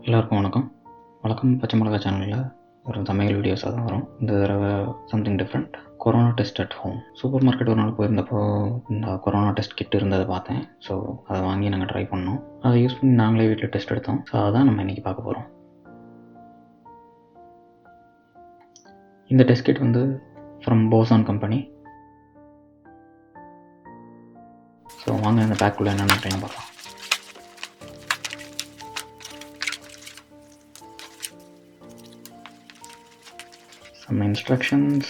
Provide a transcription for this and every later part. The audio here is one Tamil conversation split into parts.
எல்லாருக்கும் வணக்கம். வழக்கம் பச்சை மிளகா சேனலில் ஒரு சமையல் வீடியோஸாக தான் வரும். இந்த தடவை something different. Corona test at home. Super market ஒரு நாள் போயிருந்தப்போ இந்த கொரோனா டெஸ்ட் கிட் இருந்ததை பார்த்தேன். ஸோ அதை வாங்கி நாங்கள் ட்ரை பண்ணோம். அதை யூஸ் பண்ணி நாங்களே வீட்டில் டெஸ்ட் எடுத்தோம். ஸோ அதான் நம்ம இன்றைக்கி பார்க்க போகிறோம். இந்த டெஸ்ட் கிட் வந்து ஃப்ரம் போசான் கம்பெனி. ஸோ வாங்க இந்த பேக்குள்ளே என்னென்ன பார்க்கலாம். some instructions,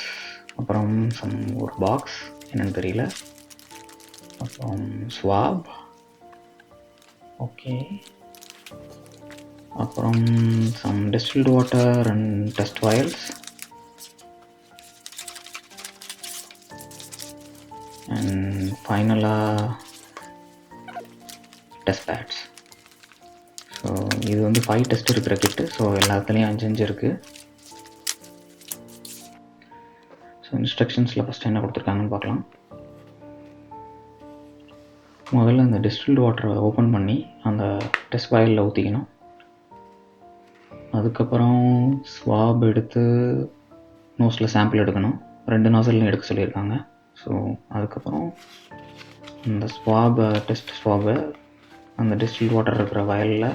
அப்புறம் ஒரு பாக்ஸ் என்னன்னு தெரியல, அப்புறம் ஸ்வாப், ஓகே, அப்புறம் some distilled water and test vials, and ஃபைனலாக டெஸ்ட் பேட்ஸ். ஸோ இது வந்து 5 டெஸ்ட் இருக்கிற கிட்டு. ஸோ எல்லாத்துலேயும் 5 இருக்குது. ஸோ இன்ஸ்ட்ரக்ஷன்ஸில் ஃபஸ்ட்டு என்ன கொடுத்துருக்காங்கன்னு பார்க்கலாம். முதல்ல அந்த டிஸ்டில்டு வாட்டரை ஓப்பன் பண்ணி அந்த டெஸ்ட் வாயிலில் ஊற்றிக்கணும். அதுக்கப்புறம் ஸ்வாப் எடுத்து நோஸில் சாம்பிள் எடுக்கணும். 2 நாசல்லையும் எடுக்க சொல்லியிருக்காங்க. ஸோ அதுக்கப்புறம் அந்த டெஸ்ட் ஸ்வாபை அந்த டிஸ்டில்டு வாட்டர் இருக்கிற வயலில்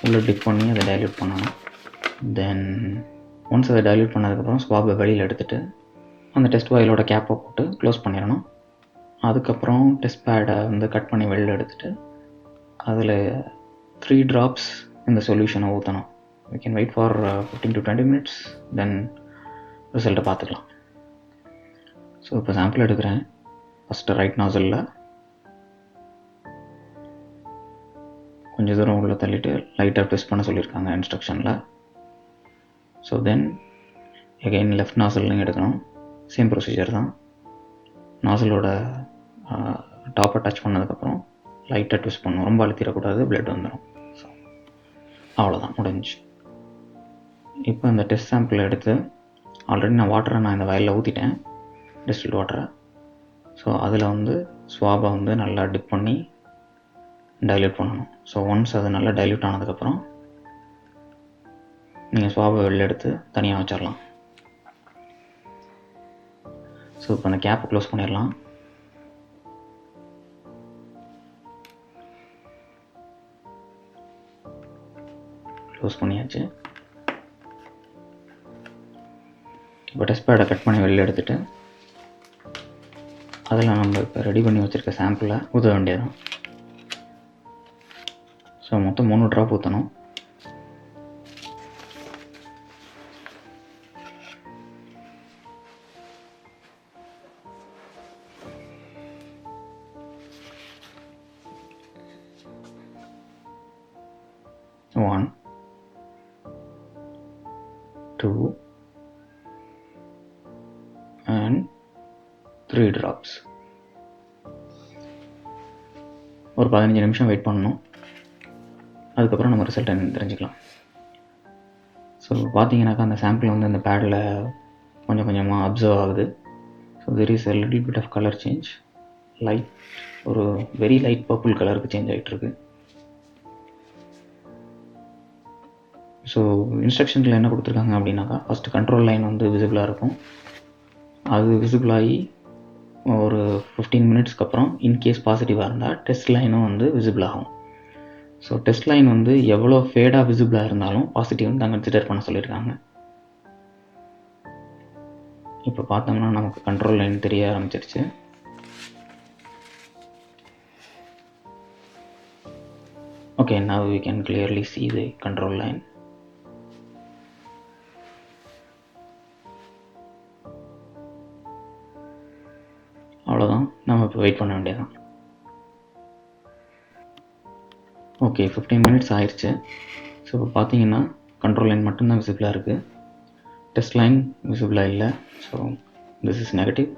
உள்ளே டிப் பண்ணி அதை டைல்யூட் பண்ணணும். தென் ஒன்ஸ் அதை டைல்யூட் பண்ணதுக்கப்புறம் ஸ்வாபை வெளியில் எடுத்துகிட்டு அந்த டெஸ்ட் வாயிலோட கேப்பை போட்டு க்ளோஸ் பண்ணிடணும். அதுக்கப்புறம் டெஸ்ட் பேடை வந்து கட் பண்ணி வெளியில் எடுத்துகிட்டு அதில் 3 drops இந்த சொல்யூஷனை ஊற்றணும். we can wait for 15 to 20 minutes, then ரிசல்ட்டை பார்த்துக்கலாம். ஸோ இப்போ சாம்பிள் எடுக்கிறேன். ஃபஸ்ட்டு ரைட் நாசலில் கொஞ்சம் தூரம் உள்ளே தள்ளிட்டு லைட்டாக ட்விஸ்ட் பண்ண சொல்லியிருக்காங்க இன்ஸ்ட்ரக்ஷனில். ஸோ தென் எகைன் லெஃப்ட் நாசல்லையும் எடுக்கணும். சேம் ப்ரொசீஜர் தான். நாசலோட டாப்பை டச் பண்ணதுக்கப்புறம் லைட்டாக ட்விஸ்ட் பண்ணணும். ரொம்ப அழுத்திடக்கூடாது, பிளட் வந்துடும். ஸோ அவ்வளோதான், முடிஞ்சு. இப்போ இந்த டெஸ்ட் சாம்பிளை எடுத்து ஆல்ரெடி நான் இந்த வயலில் ஊற்றிட்டேன், டிஸ்டில்டு வாட்டரை. ஸோ அதில் வந்து ஸ்வாபை வந்து நல்லா டிப் பண்ணி டைல்யூட் பண்ணணும். ஸோ ஒன்ஸ் அது நல்லா டைல்யூட் ஆனதுக்கப்புறம் நீங்கள் ஸ்வாபை வெளில எடுத்து தனியாக வச்சிடலாம். ஸோ இப்போ அந்த கேப்பை க்ளோஸ் பண்ணிடலாம். க்ளோஸ் பண்ணியாச்சு. இப்போ டெஸ்ட் பேடை கட் பண்ணி வெளியில் எடுத்துகிட்டு அதில் நம்ம இப்போ ரெடி பண்ணி வச்சுருக்க சாம்பிளை ஊற்ற வேண்டியதுதான். ஸோ மொத்தம் 3 ட்ராப் ஊற்றணும். One, 2 and 3 drops. ஒரு 15 நிமிஷம் வெயிட் பண்ணணும். அதுக்கப்புறம் நம்ம ரிசல்ட் என்ன தெரிஞ்சுக்கலாம். ஸோ பார்த்தீங்கன்னாக்கா அந்த சாம்பிள் வந்து அந்த பேடில் கொஞ்சம் கொஞ்சமாக அப்சர்வ் ஆகுது. So there is a little bit of color change. Light, ஒரு வெரி லைட் பர்பிள் கலருக்கு சேஞ்ச் ஆகிட்டுருக்கு. ஸோ இன்ஸ்ட்ரக்ஷனில் என்ன கொடுத்துருக்காங்க அப்படின்னாக்கா, ஃபஸ்ட்டு கண்ட்ரோல் லைன் வந்து விசிபிளாக இருக்கும். அது விசிபிள் ஆகி ஒரு 15 மினிட்ஸ்க்கு அப்புறம் இன்கேஸ் பாசிட்டிவாக இருந்தால் டெஸ்ட் லைனும் வந்து விசிபிள் ஆகும். ஸோ டெஸ்ட் லைன் வந்து எவ்வளோ ஃபேடாக விசிபிளாக இருந்தாலும் பாசிட்டிவ்னு தான் கன்சிடர் பண்ண சொல்லியிருக்காங்க. இப்போ பார்த்தோம்னா நமக்கு கண்ட்ரோல் லைன் தெரிய ஆரம்பிச்சிருச்சு. Okay, now we can clearly see the control line. அவ்வளோதான், நம்ம இப்போ வெயிட் பண்ண வேண்டியதான். ஓகே, 15 மினிட்ஸ் ஆயிடுச்சு. ஸோ இப்போ பார்த்தீங்கன்னா கண்ட்ரோல் லைன் மட்டும்தான் விசிபிளாக இருக்குது, டெஸ்ட் லைன் விசிபிளாக இல்லை. So this is negative.